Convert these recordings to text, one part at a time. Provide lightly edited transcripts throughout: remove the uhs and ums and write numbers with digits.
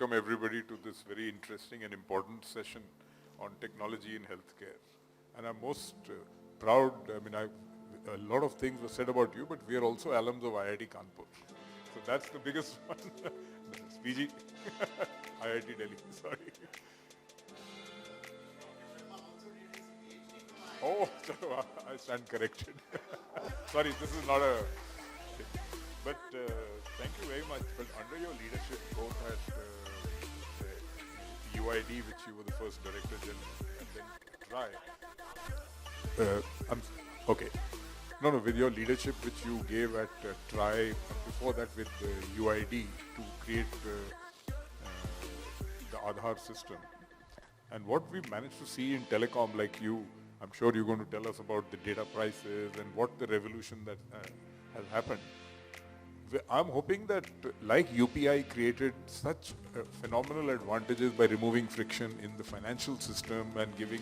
welcome everybody to this very interesting and important session on technology in healthcare. And I'm most proud, a lot of things were said about you, but we are also alums of IIT Kanpur. So that's the biggest one. That's PG. IIT Delhi, sorry. Oh, I stand corrected. Sorry, this is not a thing. But thank you very much. But under your leadership, both at UID, which you were the first Director General, and then TRI. Okay. No, with your leadership, which you gave at TRI, and before that with UID to create the Aadhaar system. And what we've managed to see in telecom, like you, I'm sure you're going to tell us about the data prices and what the revolution that has happened. I'm hoping that, like UPI created such phenomenal advantages by removing friction in the financial system and giving,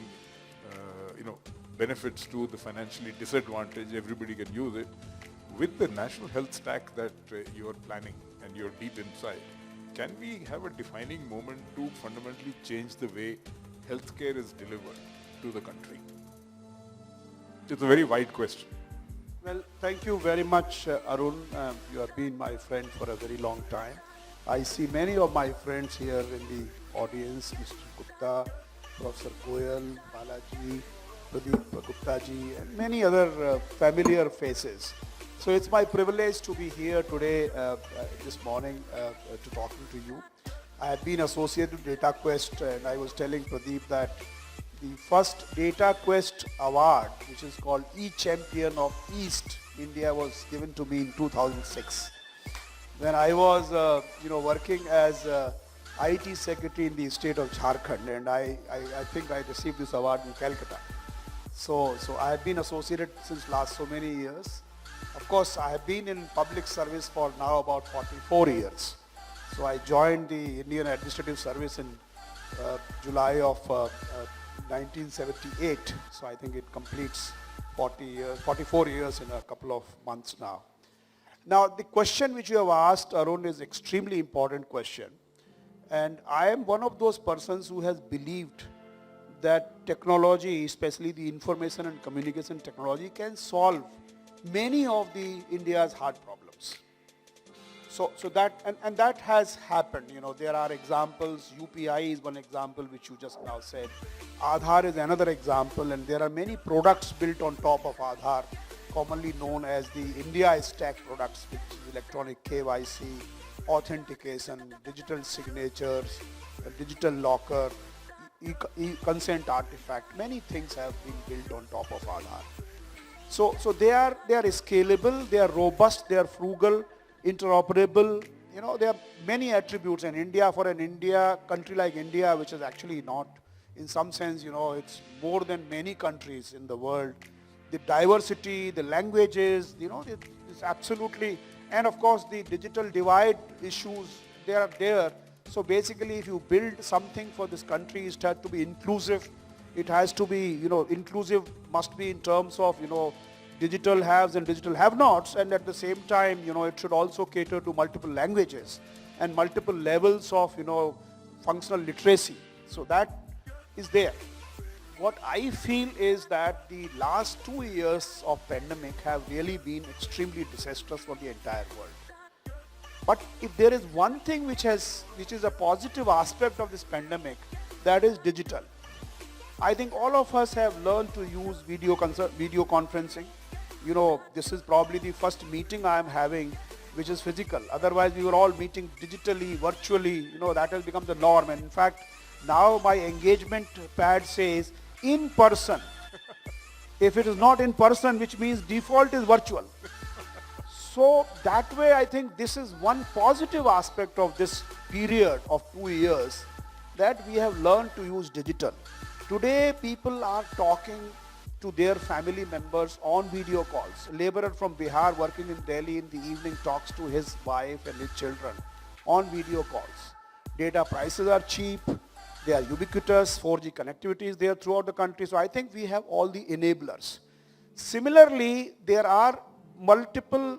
benefits to the financially disadvantaged, everybody can use it. With the national health stack that you're planning and you're deep inside, can we have a defining moment to fundamentally change the way healthcare is delivered to the country? It's a very wide question. Well, thank you very much, Arun. You have been my friend for a very long time. I see many of my friends here in the audience, Mr. Gupta, Professor Goyal, Balaji, Pradeep Gupta-ji, and many other familiar faces. So it's my privilege to be here today, this morning, to talking to you. I have been associated with DataQuest, and I was telling Pradeep that the first DataQuest award, which is called E-Champion of East India, was given to me in 2006. When I was, working as IT secretary in the state of Jharkhand, and I think I received this award in Calcutta. So I have been associated since last so many years. Of course, I have been in public service for now about 44 years. So I joined the Indian Administrative Service in July of 1978. So I think it completes 44 years in a couple of months now. Now, the question which you have asked, Arun, is extremely important question. And I am one of those persons who has believed that technology, especially the information and communication technology, can solve many of the India's hard problems. So that, and that has happened. There are examples. UPI is one example which you just now said. Aadhaar is another example, and there are many products built on top of Aadhaar, commonly known as the India stack products, which is electronic KYC, authentication, digital signatures, digital locker, consent artifact. Many things have been built on top of Aadhaar. So they are scalable, they are robust, they are frugal, interoperable. There are many attributes in India. For an country like India, which is actually not, in some sense, it's more than many countries in the world. The diversity, the languages, it's absolutely, and of course the digital divide issues, they are there. So basically, if you build something for this country, it has to be inclusive. It has to be, inclusive must be in terms of, digital haves and digital have-nots, and at the same time, it should also cater to multiple languages and multiple levels of, functional literacy. So that is there. What I feel is that the last 2 years of pandemic have really been extremely disastrous for the entire world. But if there is one thing which is a positive aspect of this pandemic, that is digital. I think all of us have learned to use video conferencing. This is probably the first meeting I am having which is physical. Otherwise, we were all meeting digitally, virtually. That has become the norm. And in fact, now my engagement pad says in person. If it is not in person, which means default is virtual. So that way, I think this is one positive aspect of this period of 2 years, that we have learned to use digital. Today, people are talking to their family members on video calls. A laborer from Bihar working in Delhi in the evening talks to his wife and his children on video calls. Data prices are cheap. They are ubiquitous. 4G connectivity is there throughout the country. So I think we have all the enablers. Similarly, there are multiple,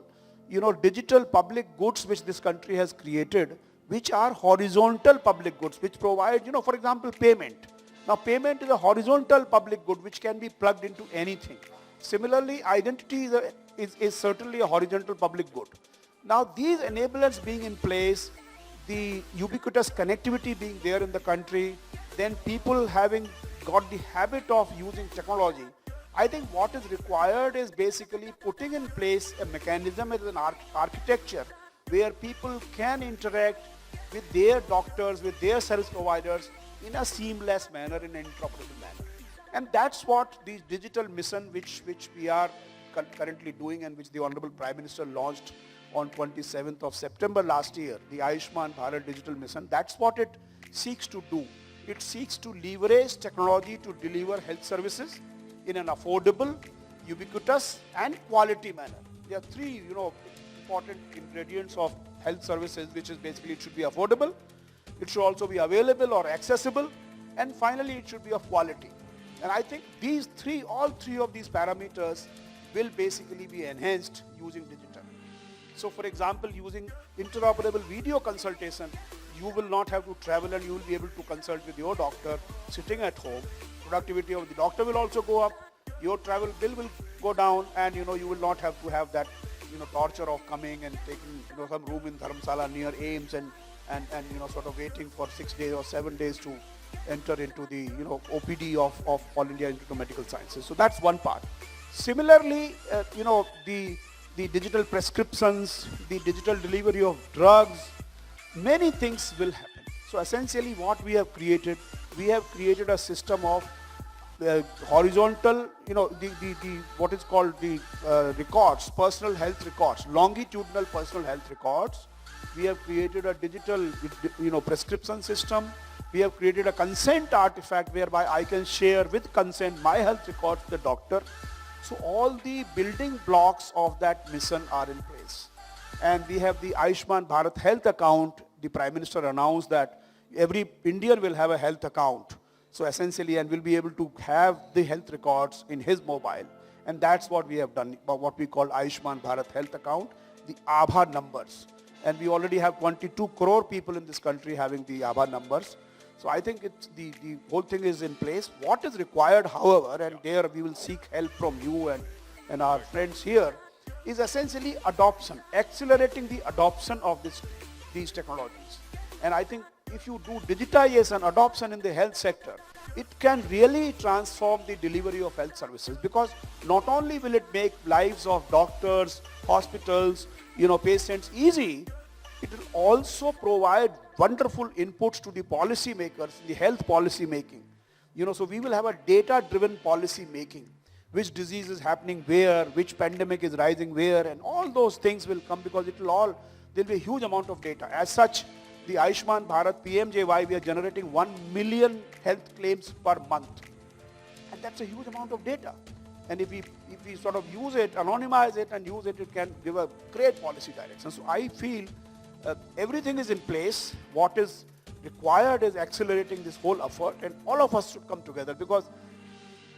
digital public goods which this country has created, which are horizontal public goods, which provide, for example, payment. Now, payment is a horizontal public good which can be plugged into anything. Similarly, identity is certainly a horizontal public good. Now, these enablers being in place, the ubiquitous connectivity being there in the country, then people having got the habit of using technology, I think what is required is basically putting in place a mechanism as an architecture where people can interact with their doctors, with their service providers in a seamless manner, in an interoperable manner. And that's what the digital mission which we are currently doing and which the Honorable Prime Minister launched on 27th of September last year, the Ayushman Bharat Digital Mission, that's what it seeks to do. It seeks to leverage technology to deliver health services in an affordable, ubiquitous and quality manner. There are three, important ingredients of health services, which is basically it should be affordable, it should also be available or accessible, and finally it should be of quality. And I think all three of these parameters will basically be enhanced using digital. So for example, using interoperable video consultation, you will not have to travel and you will be able to consult with your doctor sitting at home. Productivity of the doctor will also go up, your travel bill will go down, and you will not have to have that torture of coming and taking some room in Dharamsala near AIMS and sort of waiting for 6 days or 7 days to enter into the OPD of All India Institute of Medical Sciences. So that's one part. Similarly, the digital prescriptions, the digital delivery of drugs, many things will happen. So essentially what we have created a system of horizontal, what is called the records, personal health records, longitudinal personal health records. We have created a digital, prescription system. We have created a consent artifact whereby I can share with consent my health records with the doctor. So all the building blocks of that mission are in place. And we have the Ayushman Bharat health account. The Prime Minister announced that every Indian will have a health account. So essentially, and will be able to have the health records in his mobile. And that's what we have done, what we call Ayushman Bharat health account, the Aadhaar numbers. And we already have 22 crore people in this country having the Aadhaar numbers. So I think the whole thing is in place. What is required, however, and there we will seek help from you and our friends here, is essentially adoption, accelerating the adoption of these technologies. And I think if you do digitization, adoption in the health sector, it can really transform the delivery of health services, because not only will it make lives of doctors, hospitals, patients easy, it will also provide wonderful inputs to the policy makers, the health policy making. So we will have a data-driven policy making. Which disease is happening where, which pandemic is rising where, and all those things will come because there'll be a huge amount of data. As such, the Ayushman Bharat PMJY, we are generating 1 million health claims per month. And that's a huge amount of data. And if we sort of use it, anonymize it and use it, it can give a great policy direction. So I feel everything is in place. What is required is accelerating this whole effort, and all of us should come together, because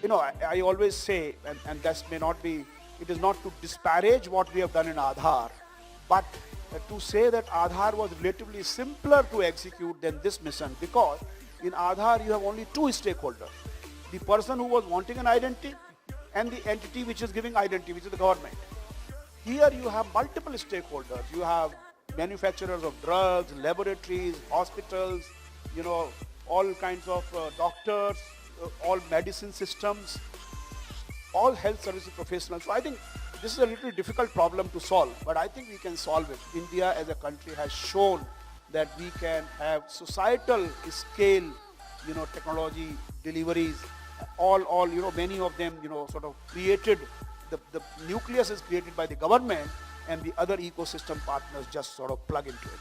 I always say, and that may not be, it is not to disparage what we have done in Aadhaar, but to say that Aadhaar was relatively simpler to execute than this mission, because in Aadhaar you have only two stakeholders. The person who was wanting an identity and the entity which is giving identity, which is the government. Here you have multiple stakeholders. You have manufacturers of drugs, laboratories, hospitals, all kinds of doctors, all medicine systems, all health services professionals. So I think this is a little difficult problem to solve, but I think we can solve it. India as a country has shown that we can have societal scale, technology deliveries, all many of them, sort of created, the nucleus is created by the government, and the other ecosystem partners just sort of plug into it.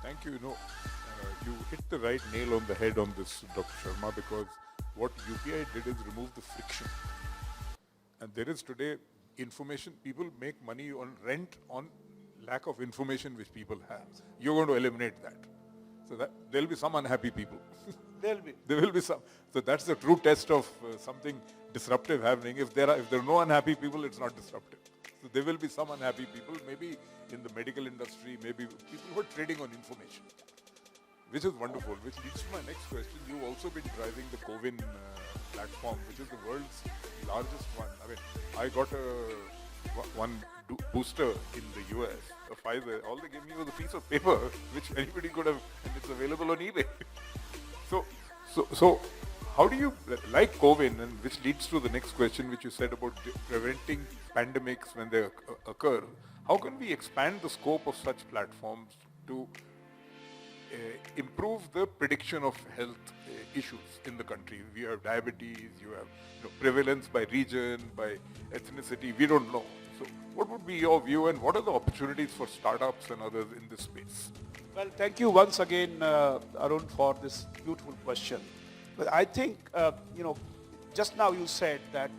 Thank you. You hit the right nail on the head on this, Dr. Sharma, because what UPI did is remove the friction. And there is today information, people make money on rent on lack of information which people have. You're going to eliminate that. So that there'll be some unhappy people. There will be some. So that's the true test of something disruptive happening. If there are no unhappy people, it's not disruptive. So there will be some unhappy people, maybe in the medical industry, maybe people who are trading on information. Which is wonderful, which leads to my next question. You've also been driving the Covin platform, which is the world's largest one. I mean, I got one booster in the US, a Pfizer. All they gave me was a piece of paper, which anybody could have, and it's available on eBay. So, how do you, like Covin, and which leads to the next question, which you said about preventing pandemics when they occur, how can we expand the scope of such platforms to improve the prediction of health issues in the country? We have diabetes, you have prevalence by region, by ethnicity, we don't know. So what would be your view, and what are the opportunities for startups and others in this space? Well, thank you once again, Arun, for this beautiful question. But I think, just now you said that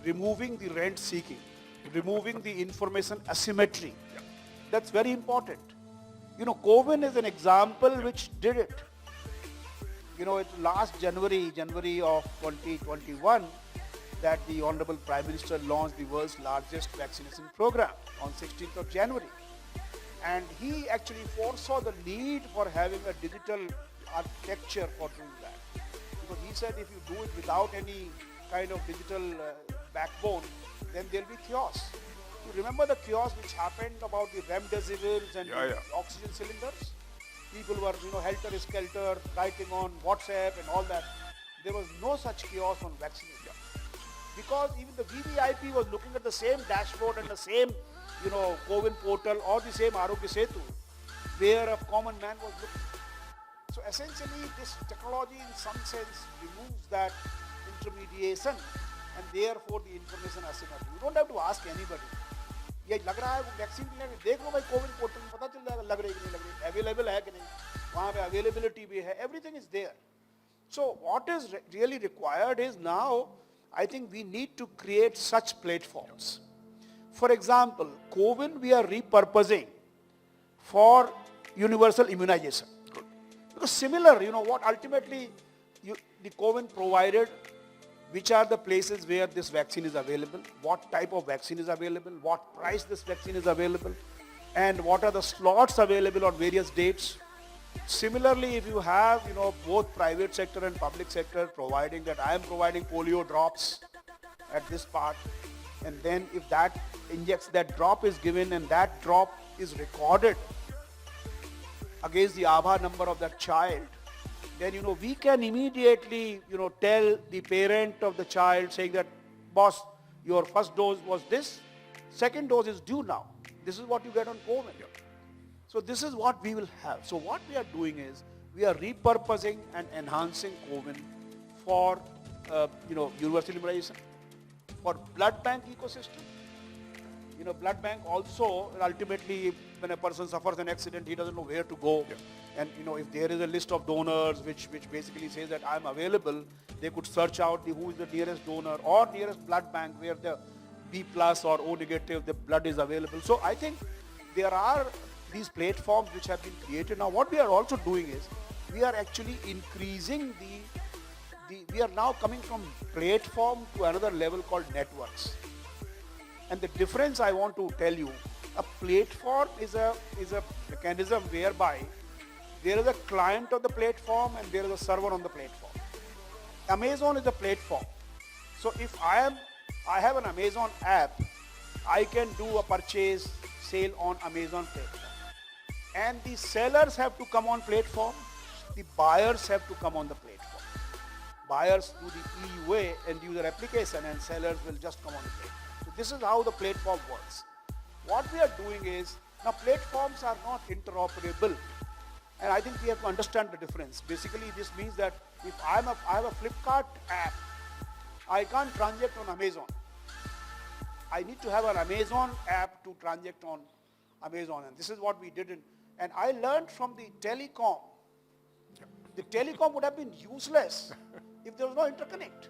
removing the rent seeking, removing the information asymmetry, that's very important. Covin is an example which did it. It last January of 2021, that the Honorable Prime Minister launched the world's largest vaccination program on 16th of January. And he actually foresaw the need for having a digital architecture for doing that. Because he said if you do it without any kind of digital backbone, then there will be chaos. You remember the chaos which happened about the remdesivirs and the oxygen cylinders? People were, helter-skelter, writing on WhatsApp and all that. There was no such chaos on vaccination. Because even the VVIP was looking at the same dashboard and the same, Covin portal or the same Arogya Setu, where a common man was looking. So essentially, this technology in some sense removes that intermediation and therefore the information asymmetry. You don't have to ask anybody. ये लग रहा है वो vaccine के लिए देख लो भाई CoWIN portal में पता चल जाएगा लग रही है कि नहीं लग रही है अवेलेबल है कि नहीं वहाँ पे अवेलेबिलिटी भी है everything is there. So what is really required is now I think we need to create such platforms. For example, Covin we are repurposing for universal immunization. Because similar, what ultimately the Covin provided, which are the places where this vaccine is available, what type of vaccine is available, what price this vaccine is available, and what are the slots available on various dates. Similarly, if you have, both private sector and public sector providing that I am providing polio drops at this part, and then if that drop is given and that drop is recorded against the Aadhaar number of that child, then, we can immediately, tell the parent of the child saying that, boss, your first dose was this, second dose is due now. This is what you get on Covin. So this is what we will have. So what we are doing is, we are repurposing and enhancing Covin for, universal immunization, for blood bank ecosystem. Blood bank also, ultimately, when a person suffers an accident, he doesn't know where to go. And, if there is a list of donors, which basically says that I'm available, they could search out who is the nearest donor or nearest blood bank where the B plus or O negative, the blood is available. So I think there are these platforms which have been created. Now what we are also doing is, we are actually increasing we are now coming from platform to another level called networks. And the difference I want to tell you, a platform is a mechanism whereby there is a client of the platform and there is a server on the platform. Amazon is a platform. So if I have an Amazon app, I can do a purchase, sale on Amazon platform. And the sellers have to come on platform, the buyers have to come on the platform. Buyers do the EUA end user application and sellers will just come on the platform. So this is how the platform works. What we are doing is, now platforms are not interoperable. And I think we have to understand the difference. Basically, this means that if I have a Flipkart app, I can't transact on Amazon. I need to have an Amazon app to transact on Amazon. And this is what we did. And I learned from the telecom. The telecom would have been useless if there was no interconnect.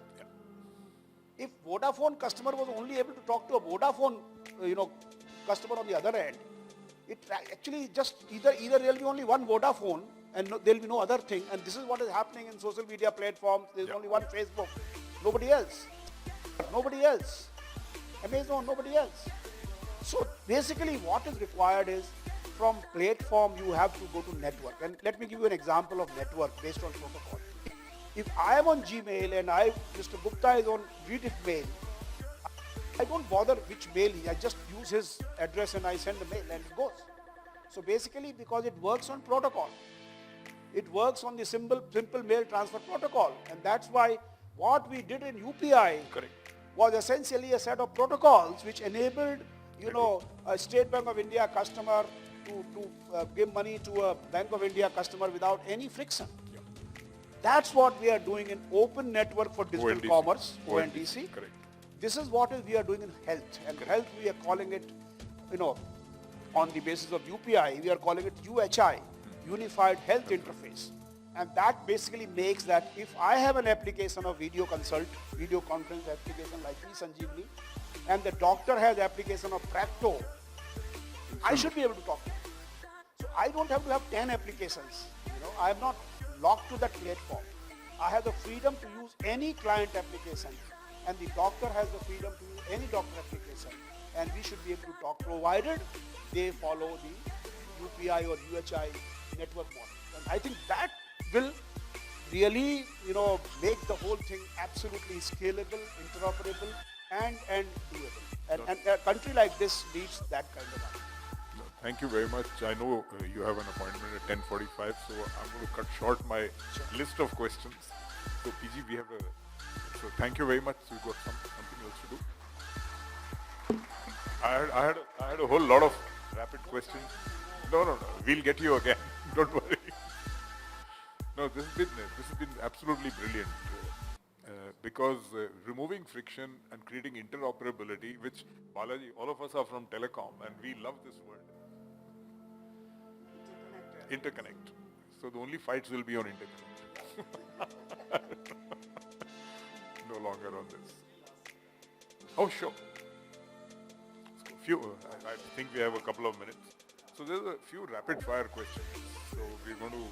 If Vodafone customer was only able to talk to a Vodafone, customer on the other end, it actually just either there will be only one Vodafone and there will be no other thing. And this is what is happening in social media platforms. There is only one Facebook. Nobody else. Nobody else. Amazon, nobody else. So basically what is required is from platform, you have to go to network. And let me give you an example of network based on protocol. If I am on Gmail and Mr. Gupta is on Reddit mail, I don't bother which mail I just use his address and I send the mail and it goes. So basically, because it works on protocol, it works on the simple mail transfer protocol, and that's why what we did in UPI was essentially a set of protocols which enabled, a State Bank of India customer to give money to a Bank of India customer without any friction. Yeah. That's what we are doing in open network for digital ONDC. commerce, ONDC. Correct. This is what we are doing in health. And health, we are calling it, on the basis of UPI, we are calling it UHI, Unified Health Interface. And that basically makes that if I have an application of video conference application like eSanjeevani, and the doctor has application of Practo, I should be able to talk to him. So I don't have to have 10 applications. I am not locked to that platform. I have the freedom to use any client application, and the doctor has the freedom to use any doctor application. And we should be able to talk, provided they follow the UPI or UHI network model. And I think that will really, make the whole thing absolutely scalable, interoperable, and doable. And a country like this needs that kind of idea. Thank you very much. I know you have an appointment at 10:45, so I'm going to cut short my list of questions. So PG, so thank you very much. We've got something else to do. I had a whole lot of rapid questions. No. We'll get you again. Don't worry. No, this has been absolutely brilliant. Because removing friction and creating interoperability, which Balaji, all of us are from telecom, and we love this word. Interconnect. So the only fights will be on interconnect. No longer on this. Oh, sure. I think we have a couple of minutes. So there's a few rapid fire questions. So we're going to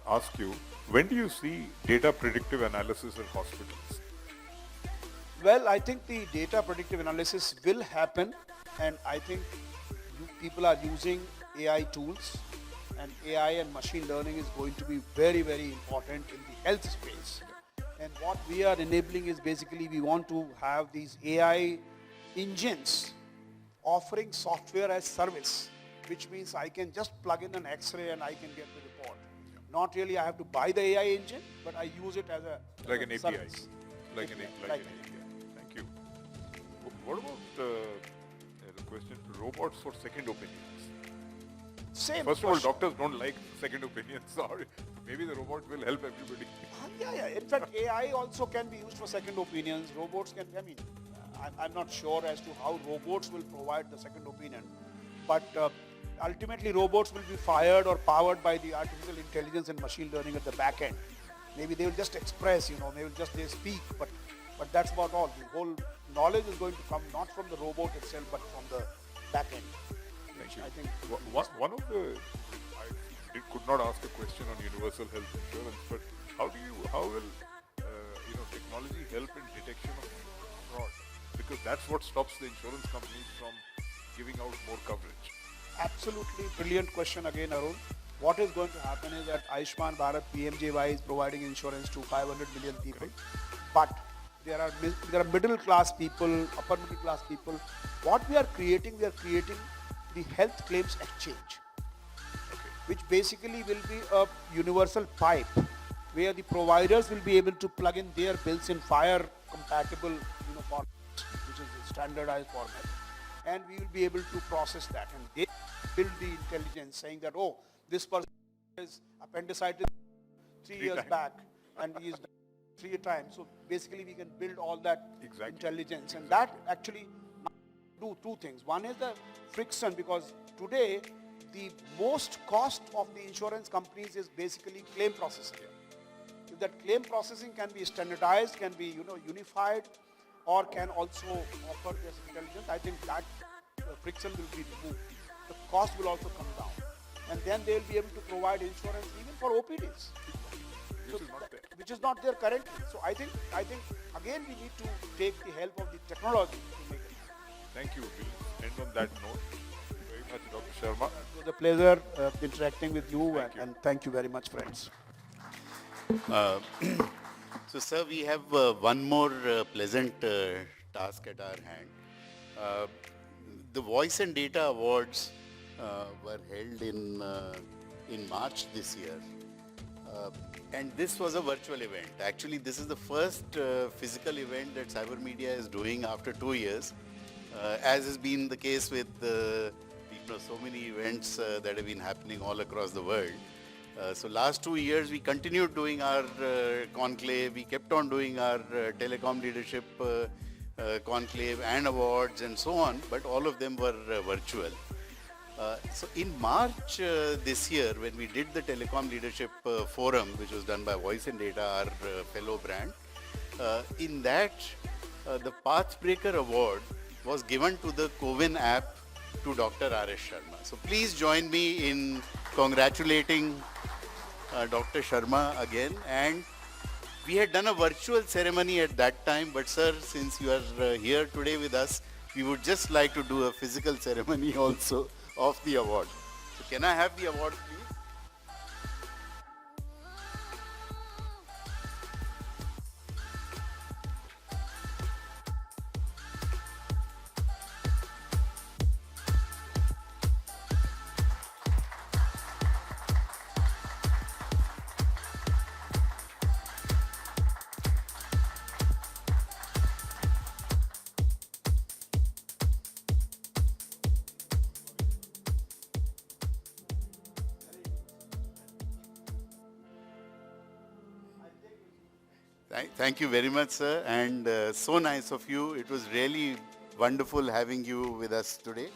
ask you, when do you see data predictive analysis in hospitals? Well, I think the data predictive analysis will happen, and I think people are using AI tools, and AI and machine learning is going to be very, very important in the health space. And what we are enabling is basically we want to have these AI engines offering software as service, which means I can just plug in an X-ray and I can get the report. Not really I have to buy the AI engine, but I use it as a like an API. Service. Like an API. Thank you. What about the question, robots for second opinions? Same First question. of all, doctors don't like second opinions. Sorry. Maybe the robot will help everybody. Yeah. In fact, AI also can be used for second opinions. Robots can, I'm not sure as to how robots will provide the second opinion. But ultimately, robots will be fired or powered by the artificial intelligence and machine learning at the back end. Maybe they will just express, they speak, but that's about all. The whole knowledge is going to come not from the robot itself, but from the back end. Thank you. I think one of the, I could not ask a question on universal health insurance, but how will technology help in detection of fraud? Because that's what stops the insurance companies from giving out more coverage. Absolutely brilliant question again, Arun. What is going to happen is that Ayushman Bharat PMJY is providing insurance to 500 million people, but there are middle class people, upper middle class people. What we are creating the health claims exchange, which basically will be a universal pipe where the providers will be able to plug in their bills in FHIR compatible format, which is the standardized format, and we will be able to process that, and they build the intelligence saying that, oh, this person is appendicitis 3 years back and he is 3 times. So basically we can build all that intelligence, and that actually do two things. One is the friction, because today the most cost of the insurance companies is basically claim processing. If that claim processing can be standardized, can be unified, or can also offer this intelligence, I think that friction will be removed. The cost will also come down, and then they will be able to provide insurance even for OPDs, which is not there currently. So I think again we need to take the help of the technology to make it happen. Thank you. We'll end on that note. Thank you very much, Dr. Sharma. pleasure interacting with you, and thank you very much, friends. So, sir, we have one more pleasant task at our hand. Uh, the Voice and Data Awards were held in March this year. And this was a virtual event. Actually, this is the first physical event that CyberMedia is doing after 2 years, as has been the case with so many events that have been happening all across the world. So last 2 years we continued doing our conclave, we kept on doing our telecom leadership conclave and awards and so on, but all of them were virtual. So in March this year, when we did the Telecom Leadership Forum, which was done by Voice and Data, our fellow brand, in that the Pathbreaker Award was given to the Cowin app to Dr. S Sharma. So please join me in congratulating Dr. Sharma again. And we had done a virtual ceremony at that time, but sir, since you are here today with us, we would just like to do a physical ceremony also of the award. So can I have the award, please? Thank you very much, sir, and so nice of you. It was really wonderful having you with us today.